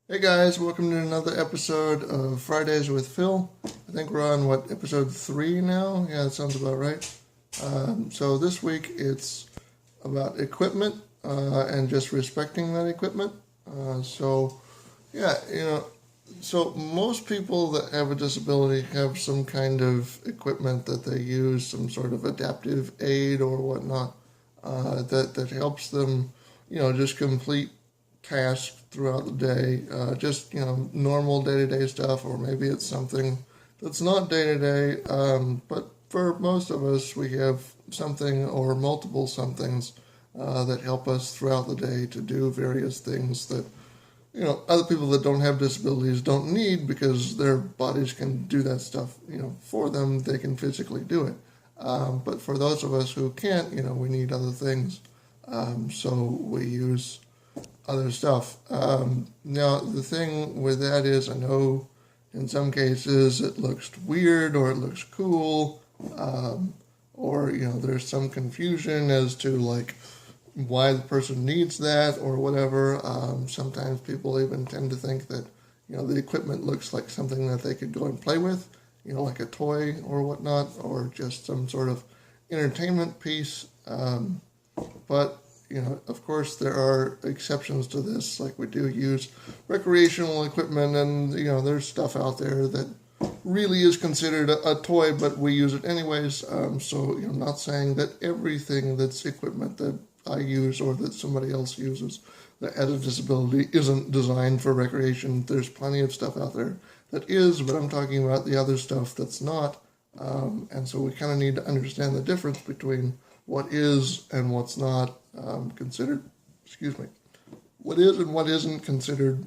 Hey guys, welcome to another episode of Fridays with Phil. I think we're on episode 3 now? Yeah, that sounds about right. So this week it's about equipment and just respecting that equipment. Yeah, so most people that have a disability have some kind of equipment that they use, some sort of adaptive aid or whatnot, that helps them, just complete tasks throughout the day, just normal day-to-day stuff, or maybe it's something that's not day-to-day. But for most of us, we have something or multiple somethings that help us throughout the day to do various things that other people that don't have disabilities don't need because their bodies can do that stuff, for them. They can physically do it. But for those of us who can't, we need other things. So we use other stuff. Now, the thing with that is, I know in some cases it looks weird or it looks cool, or, there's some confusion as to like why the person needs that or whatever. Sometimes people even tend to think that, the equipment looks like something that they could go and play with, like a toy or whatnot, or just some sort of entertainment piece. But of course, there are exceptions to this. Like we do use recreational equipment, and there's stuff out there that really is considered a toy, but we use it anyways. So not saying that everything that's equipment that I use or that somebody else uses that has a disability isn't designed for recreation. There's plenty of stuff out there that is, but I'm talking about the other stuff that's not. And so we kind of need to understand the difference between what is and what's not considered, what is and what isn't considered,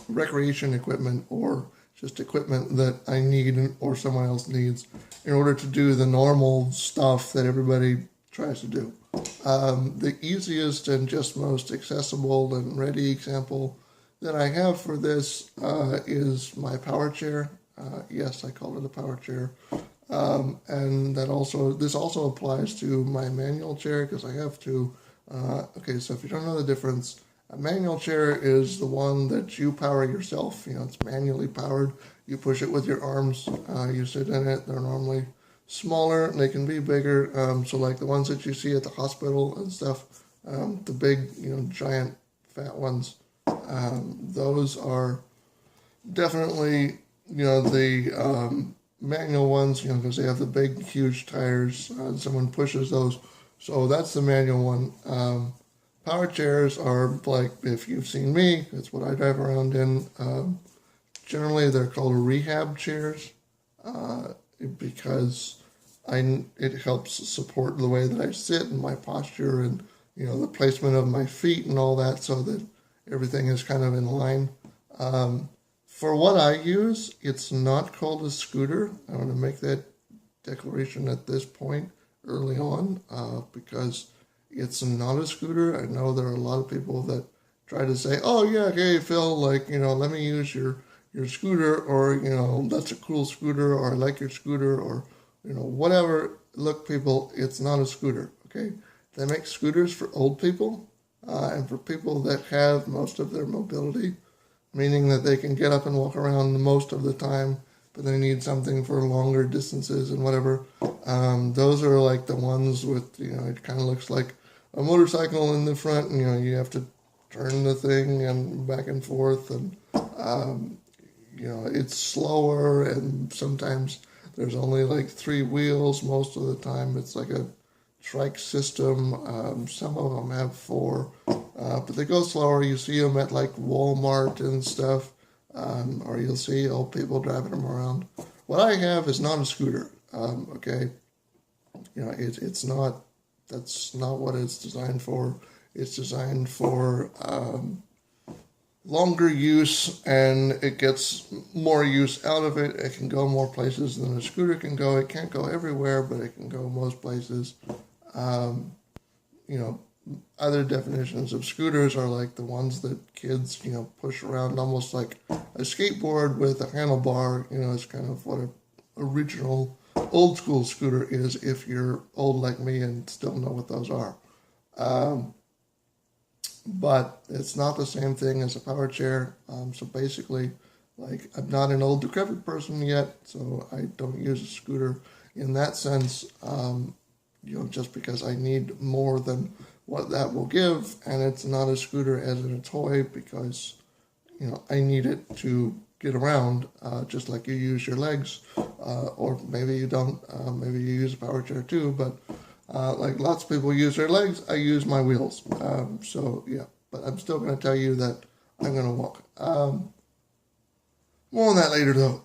recreation equipment or just equipment that I need or someone else needs in order to do the normal stuff that everybody tries to do. The easiest and just most accessible and ready example that I have for this is my power chair. Yes, I call it a power chair. And this also applies to my manual chair because I have to. Okay, so if you don't know the difference, a manual chair is the one that you power yourself. It's manually powered. You push it with your arms. You sit in it. They're normally smaller. They can be bigger. So like the ones that you see at the hospital and stuff, the big, giant fat ones, those are definitely, the manual ones, because they have the big, huge tires. Someone pushes those. So that's the manual one. Power chairs are like, if you've seen me, that's what I drive around in. Generally, they're called rehab chairs because it helps support the way that I sit and my posture and, the placement of my feet and all that so that everything is kind of in line. For what I use, it's not called a scooter. I want to make that declaration at this point early on because it's not a scooter. I know there are a lot of people that try to say, oh, yeah, hey, Phil, like, let me use your scooter, or, that's a cool scooter, or I like your scooter, or, whatever. Look, people, it's not a scooter, okay? They make scooters for old people and for people that have most of their mobility, meaning that they can get up and walk around most of the time, but they need something for longer distances and whatever. Those are like the ones with, it kind of looks like a motorcycle in the front, and, you have to turn the thing and back and forth, and, it's slower, and sometimes there's only like 3 wheels. Most of the time it's like a trike system. Some of them have 4, but they go slower. You see them at like Walmart and stuff, or you'll see old people driving them around. What I have is not a scooter. Okay, it's not. That's not what it's designed for. It's designed for longer use, and it gets more use out of it. It can go more places than a scooter can go. It can't go everywhere, but it can go most places. Um, you know, Other definitions of scooters are like the ones that kids, push around almost like a skateboard with a handlebar. It's kind of what a original old school scooter is if you're old like me and still know what those are. Um, but it's not the same thing as a power chair. So basically, like, I'm not an old decrepit person yet, so I don't use a scooter in that sense. Just because I need more than what that will give, and it's not a scooter as in a toy because I need it to get around, just like you use your legs, or maybe you don't. Maybe you use a power chair too, but like lots of people use their legs, I use my wheels. So yeah, but I'm still going to tell you that I'm going to walk. More on that later though.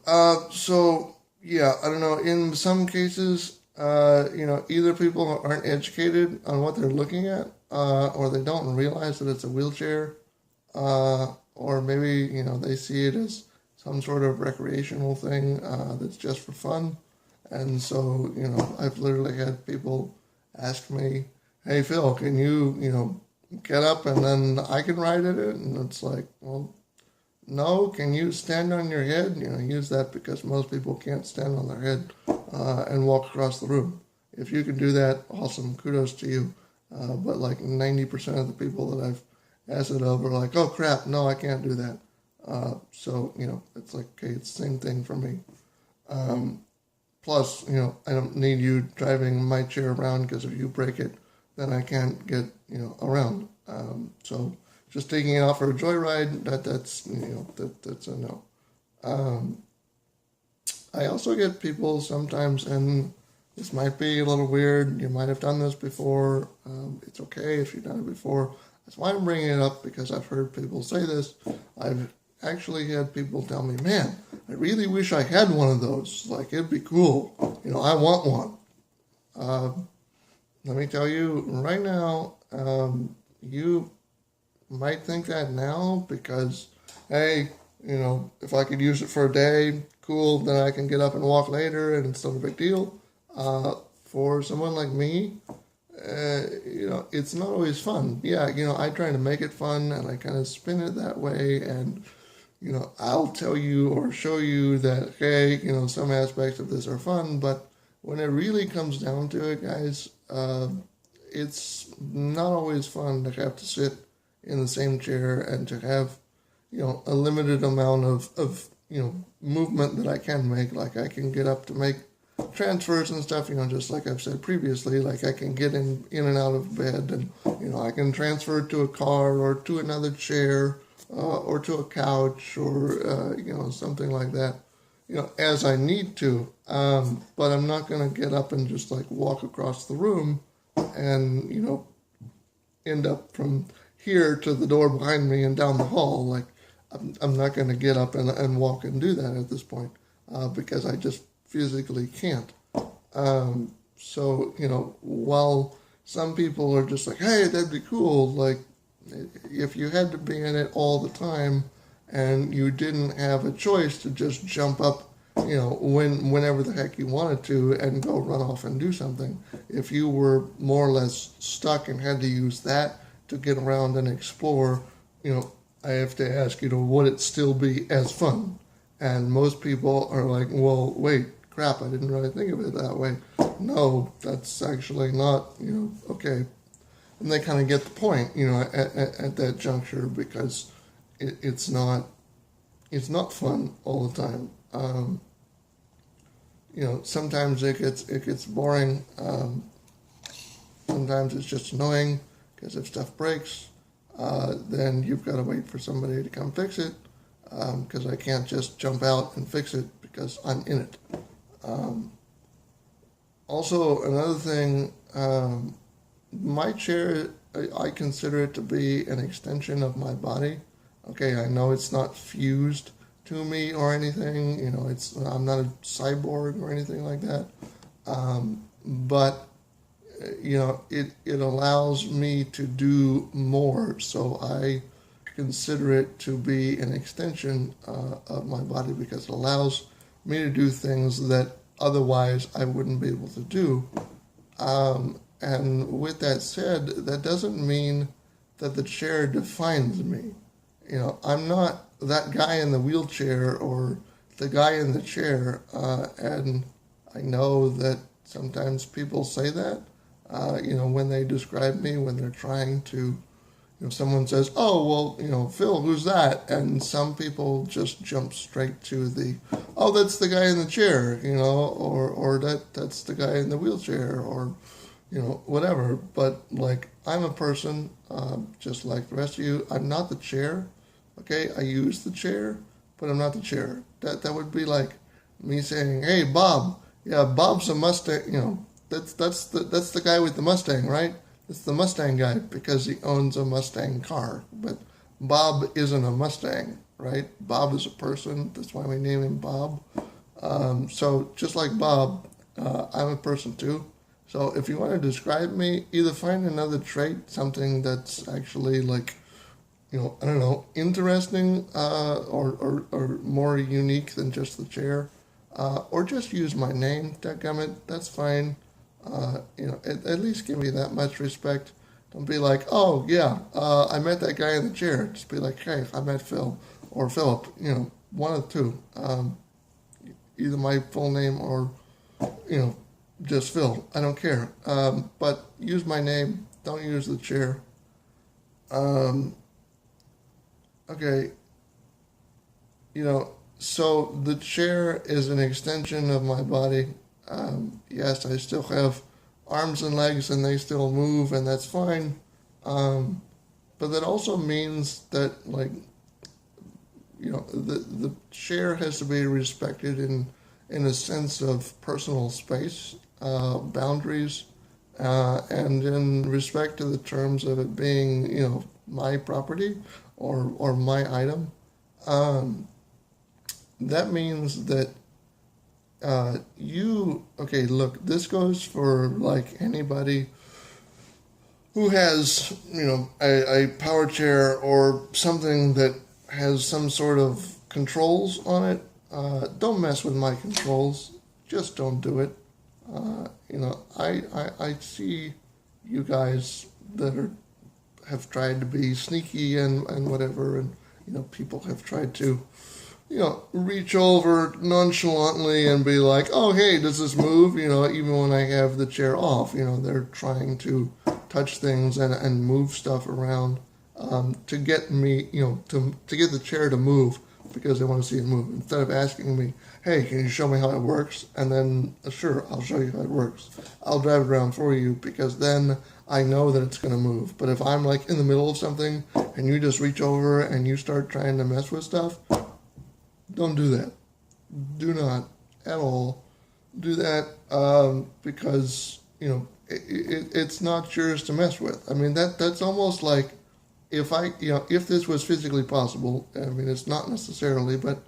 So yeah, I don't know. In some cases, either people aren't educated on what they're looking at, or they don't realize that it's a wheelchair, or maybe they see it as some sort of recreational thing that's just for fun. And so I've literally had people ask me, "Hey Phil, can you get up and then I can ride at it?" And it's like, well, no. Can you stand on your head? Use that because most people can't stand on their head and walk across the room. If you can do that, awesome, kudos to you. But like 90% of the people that I've asked it of are like, "Oh crap, no, I can't do that." So it's like, okay, it's the same thing for me. Plus, I don't need you driving my chair around because if you break it, then I can't get around. So just taking it out for a joyride, that's a no. I also get people sometimes, and this might be a little weird. You might have done this before. It's okay if you've done it before. That's why I'm bringing it up, because I've heard people say this. I've actually had people tell me, "Man, I really wish I had one of those. Like, it'd be cool. I want one." Let me tell you right now, you might think that now because, hey, if I could use it for a day, cool, then I can get up and walk later and it's not a big deal. For someone like me, it's not always fun. Yeah, I try to make it fun and I kind of spin it that way, and I'll tell you or show you that, hey, some aspects of this are fun, but when it really comes down to it, guys, it's not always fun to have to sit in the same chair and to have, a limited amount of movement that I can make. Like, I can get up to make transfers and stuff, just like I've said previously. Like, I can get in and out of bed, and, I can transfer to a car or to another chair, or to a couch, or something like that, as I need to. But I'm not going to get up and just like walk across the room and end up from here to the door behind me and down the hall. Like, I'm not going to get up and walk and do that at this point, because I just physically can't. So while some people are just like, "Hey, that'd be cool," like, if you had to be in it all the time and you didn't have a choice to just jump up, whenever the heck you wanted to and go run off and do something, if you were more or less stuck and had to use that to get around and explore, I have to ask, would it still be as fun? And most people are like, "Well, wait, crap, I didn't really think of it that way." No, that's actually not, okay. And they kind of get the point, at that juncture, because it's not fun all the time. Sometimes it gets boring. Sometimes it's just annoying because if stuff breaks, then you've got to wait for somebody to come fix it, because I can't just jump out and fix it because I'm in it. Also, another thing. My chair, I consider it to be an extension of my body. Okay, I know it's not fused to me or anything. I'm not a cyborg or anything like that. But it allows me to do more. So I consider it to be an extension of my body, because it allows me to do things that otherwise I wouldn't be able to do. And with that said, that doesn't mean that the chair defines me. I'm not that guy in the wheelchair or the guy in the chair. And I know that sometimes people say that, when they describe me, when they're trying to, someone says, "Oh, well, Phil, who's that?" And some people just jump straight to the, "Oh, that's the guy in the chair," or that's the guy in the wheelchair, or whatever. But like, I'm a person, just like the rest of you. I'm not the chair. Okay, I use the chair, but I'm not the chair. That would be like me saying, "Hey, Bob, yeah, Bob's a Mustang." That's the guy with the Mustang, right? It's the Mustang guy because he owns a Mustang car. But Bob isn't a Mustang, right? Bob is a person. That's why we name him Bob. So just like Bob, I'm a person too. So if you want to describe me, either find another trait, something that's actually like, I don't know, interesting, or more unique than just the chair, or just use my name, dadgummit, that's fine. At least give me that much respect. Don't be like, "Oh yeah, I met that guy in the chair." Just be like, "Hey, I met Phil or Philip." One of the two. Either my full name or you know just Phil. I don't care. But use my name. Don't use the chair. Um, okay. So the chair is an extension of my body. Yes, I still have arms and legs and they still move, and that's fine. Um, but that also means that, like, the chair has to be respected in a sense of personal space, boundaries, and in respect to the terms of it being, my property or my item. Um, that means that okay, look, this goes for like anybody who has, a power chair or something that has some sort of controls on it. Don't mess with my controls. Just don't do it. I see you guys that have tried to be sneaky and whatever, and people have tried to reach over nonchalantly and be like, "Oh, hey, does this move?" Even when I have the chair off, they're trying to touch things and move stuff around, to get me, to get the chair to move because they want to see it move. Instead of asking me, "Hey, can you show me how it works?" And then, sure, I'll show you how it works. I'll drive it around for you because then I know that it's going to move. But if I'm like in the middle of something and you just reach over and you start trying to mess with stuff, don't do that. Do not at all do that, because it's not yours to mess with. I mean, that's almost like if this was physically possible. I mean, it's not necessarily, but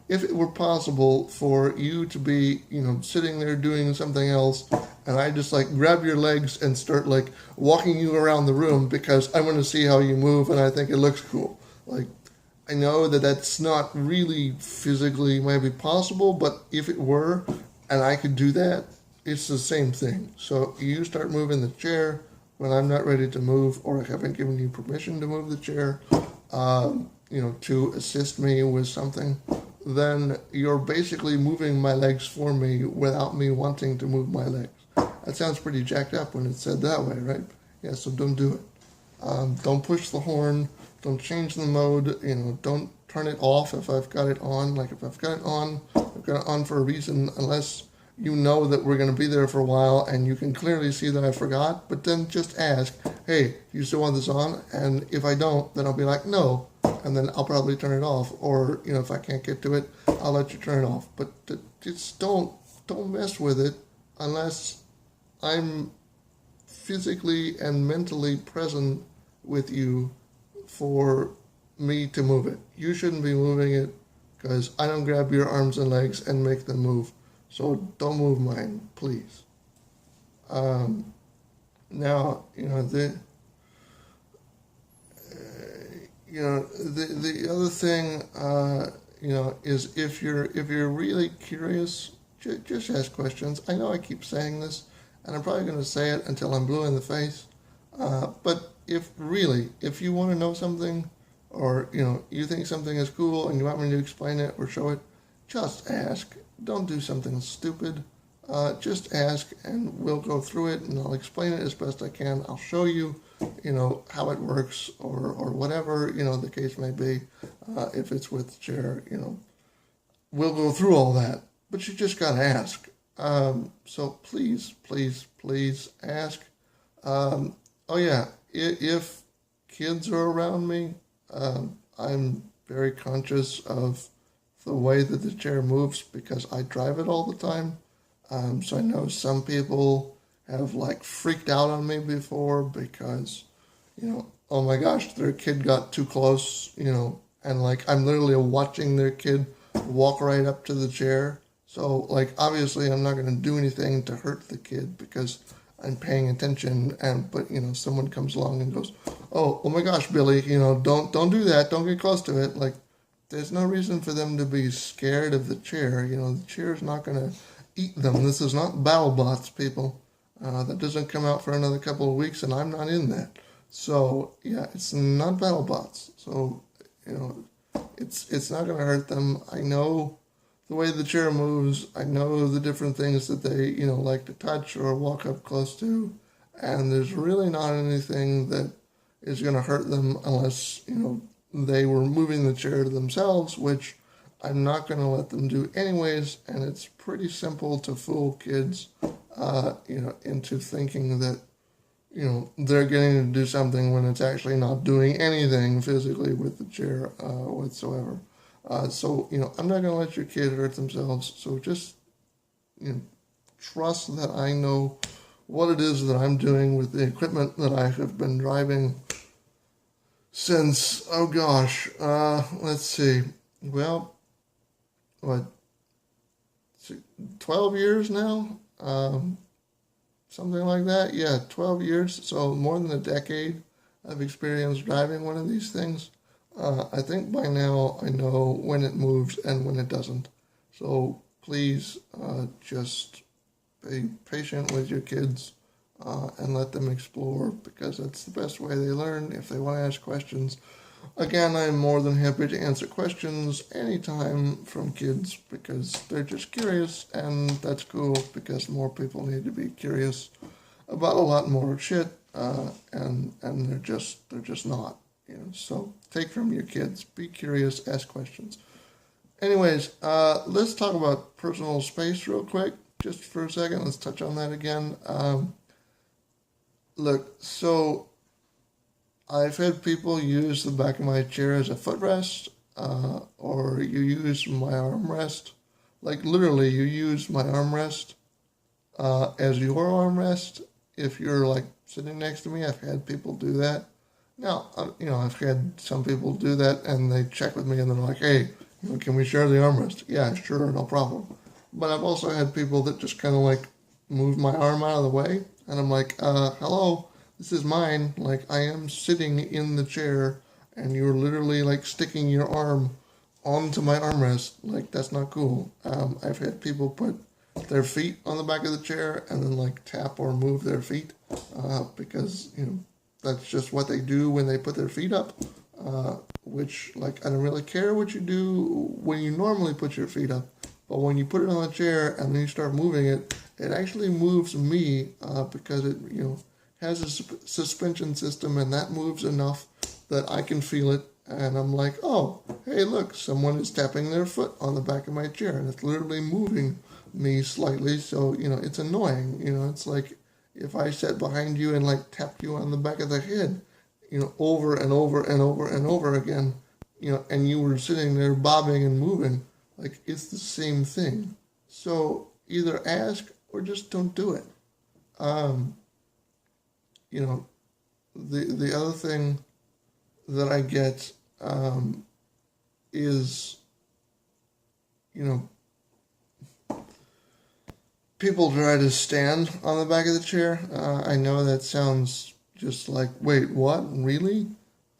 if it were possible for you to be sitting there doing something else, and I just like grab your legs and start like walking you around the room because I want to see how you move and I think it looks cool, like. I know that that's not really physically maybe possible, but if it were, and I could do that, it's the same thing. So you start moving the chair when I'm not ready to move, or I haven't given you permission to move the chair, to assist me with something, then you're basically moving my legs for me without me wanting to move my legs. That sounds pretty jacked up when it's said that way, right? Yeah, so don't do it. Don't push the horn. Don't change the mode. Don't turn it off if I've got it on. Like if I've got it on, I've got it on for a reason, unless you know that we're going to be there for a while and you can clearly see that I forgot. But then just ask, "Hey, you still want this on?" And if I don't, then I'll be like, "No." And then I'll probably turn it off. Or, if I can't get to it, I'll let you turn it off. But just don't mess with it unless I'm physically and mentally present with you for me to move it. You shouldn't be moving it because I don't grab your arms and legs and make them move. So don't move mine, please. Now, the other thing, is if you're really curious, just ask questions. I know I keep saying this, and I'm probably going to say it until I'm blue in the face. But if you want to know something, or you think something is cool and you want me to explain it or show it, just ask. Don't do something stupid. Just ask, and we'll go through it, and I'll explain it as best I can. I'll show you. how it works or whatever, the case may be. If it's with the chair, we'll go through all that. But you just got to ask. So please, please, please ask. Oh yeah, if kids are around me, I'm very conscious of the way that the chair moves because I drive it all the time. So I know some people have like freaked out on me before because, oh my gosh, their kid got too close, and like I'm literally watching their kid walk right up to the chair. So like obviously I'm not going to do anything to hurt the kid because I'm paying attention, but someone comes along and goes, oh my gosh, Billy, don't do that, don't get close to it. Like there's no reason for them to be scared of the chair. The chair's not going to eat them. This is not BattleBots, people. That doesn't come out for another couple of weeks, and I'm not in that. So yeah, it's not BattleBots. So it's not going to hurt them. I know the way the chair moves. I know the different things that they like to touch or walk up close to, and there's really not anything that is going to hurt them unless they were moving the chair to themselves, which I'm not going to let them do anyways. And it's pretty simple to fool kids, into thinking that they're getting to do something when it's actually not doing anything physically with the chair whatsoever. So I'm not going to let your kid hurt themselves. So just, trust that I know what it is that I'm doing with the equipment that I have been driving since, oh gosh, let's see, well, what, 12 years now? Something like that. Yeah, 12 years. So more than a decade of experience driving one of these things. I think by now I know when it moves and when it doesn't. So please just be patient with your kids and let them explore because that's the best way they learn. If they want to ask questions, again, I'm more than happy to answer questions anytime from kids because they're just curious, and that's cool because more people need to be curious about a lot more shit, and they're just not. So take from your kids, be curious, ask questions. Anyways, let's talk about personal space real quick, just for a second. Let's touch on that again. Look, so I've had people use the back of my chair as a footrest, or you use my armrest. Like literally, you use my armrest as your armrest. If you're like sitting next to me, I've had people do that. Now, I've had some people do that, and they check with me, and they're like, "Hey, can we share the armrest?" Yeah, sure, no problem. But I've also had people that just kind of like move my arm out of the way, and I'm like, hello, this is mine. Like, I am sitting in the chair, and you're literally like sticking your arm onto my armrest. Like, that's not cool. I've had people put their feet on the back of the chair and then like tap or move their feet, because that's just what they do when they put their feet up. Which, like, I don't really care what you do when you normally put your feet up, but when you put it on the chair and then you start moving it, it actually moves me, because it, has a suspension system, and that moves enough that I can feel it, and I'm like, oh, hey, look, someone is tapping their foot on the back of my chair, and it's literally moving me slightly, so, it's annoying, it's like, if I sat behind you and like tapped you on the back of the head, over and over and over and over again, and you were sitting there bobbing and moving, like it's the same thing. So either ask or just don't do it. The other thing that I get is, people try to stand on the back of the chair. I know that sounds just like, wait, what? Really?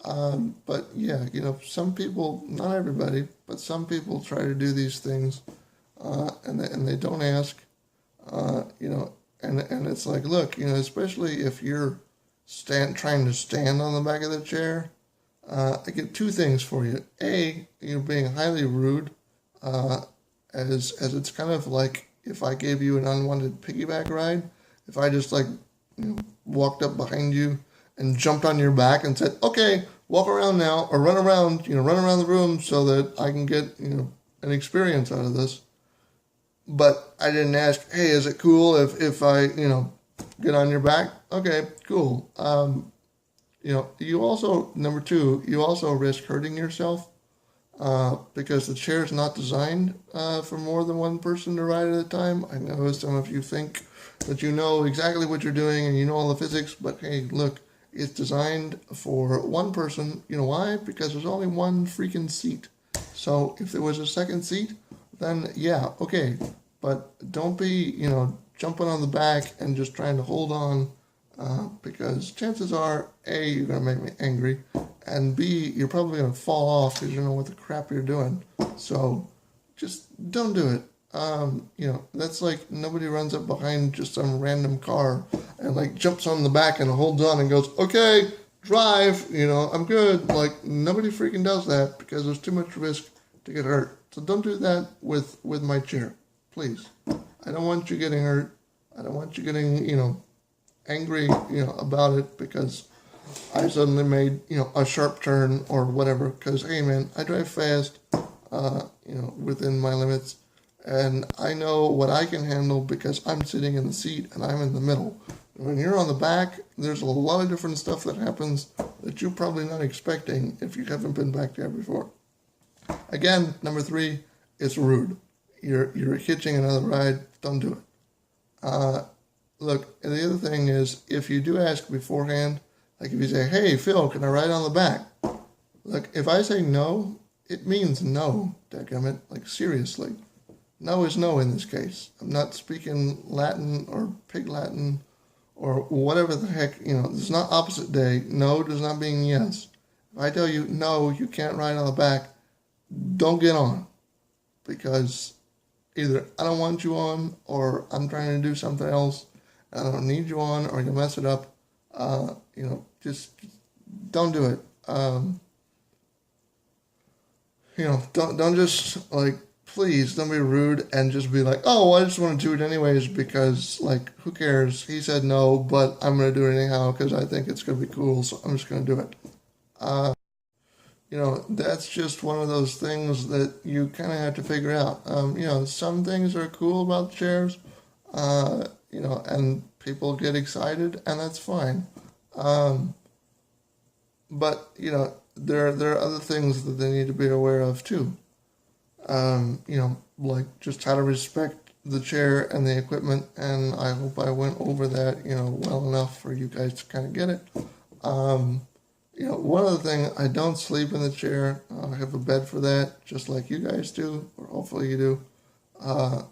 But yeah, some people, not everybody, but some people try to do these things, and they don't ask, and it's like, look, especially if you're trying to stand on the back of the chair, I get two things for you. A, you're being highly rude, as it's kind of like if I gave you an unwanted piggyback ride. If I just like walked up behind you and jumped on your back and said, okay, walk around now, or run around, run around the room so that I can get, an experience out of this. But I didn't ask, hey, is it cool if I, get on your back? Okay, cool. You also, number two, you also risk hurting yourself because the chair is not designed for more than one person to ride at a time. I know some of you think that you know exactly what you're doing and you know all the physics, but hey, look, it's designed for one person. You know why? Because there's only one freaking seat. So if there was a second seat, then yeah, okay. But don't be, jumping on the back and just trying to hold on because chances are, A, you're going to make me angry, and B, you're probably going to fall off because you know what the crap you're doing. So just don't do it. That's like nobody runs up behind just some random car and like jumps on the back and holds on and goes, okay, drive, I'm good. Like nobody freaking does that because there's too much risk to get hurt. So don't do that with my chair, please. I don't want you getting hurt. I don't want you getting, angry, about it because I suddenly made, a sharp turn or whatever. Because, hey, man, I drive fast, within my limits. And I know what I can handle because I'm sitting in the seat and I'm in the middle. When you're on the back, there's a lot of different stuff that happens that you're probably not expecting if you haven't been back there before. Again, number three, it's rude. You're hitching another ride. Don't do it. Look, and the other thing is, if you do ask beforehand, like if you say, hey, Phil, can I ride on the back? Look, if I say no, it means no, dadgummit. Like, seriously. No is no in this case. I'm not speaking Latin or Pig Latin or whatever the heck, it's not opposite day. No does not mean yes. If I tell you, no, you can't ride on the back, don't get on. Because either I don't want you on or I'm trying to do something else. I don't need you on or you'll mess it up. Just don't do it. Don't just like, please don't be rude and just be like, oh, I just want to do it anyways because like, who cares? He said no, but I'm going to do it anyhow because I think it's going to be cool. So I'm just going to do it. That's just one of those things that you kind of have to figure out. Some things are cool about the chairs, and people get excited, and that's fine. But, there are other things that they need to be aware of, too. Like just how to respect the chair and the equipment, and I hope I went over that, well enough for you guys to kind of get it. One other thing, I don't sleep in the chair. I have a bed for that, just like you guys do, or hopefully you do. I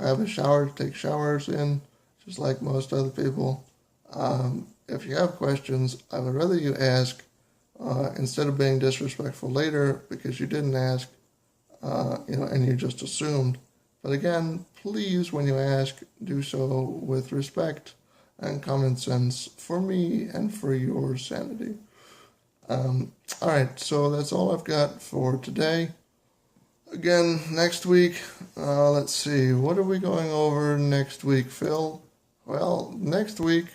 have a shower to take showers in, just like most other people. If you have questions, I would rather you ask instead of being disrespectful later because you didn't ask, and you just assumed. But again, please, when you ask, do so with respect and common sense for me and for your sanity. All right, so that's all I've got for today. Again, next week, let's see, what are we going over next week, Phil? Well, next week,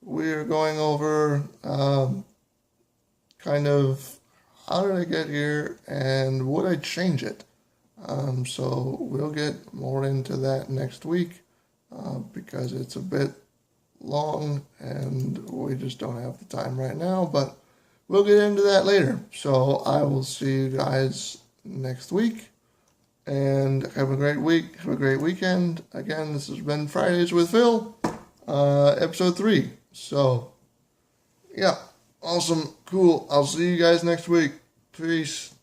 we're going over kind of how did I get here and would I change it? So we'll get more into that next week because it's a bit long and we just don't have the time right now, but we'll get into that later. So I will see you guys next week and have a great week. Have a great weekend. Again, this has been Fridays with Phil, episode 3. So, yeah, awesome, cool. I'll see you guys next week. Peace.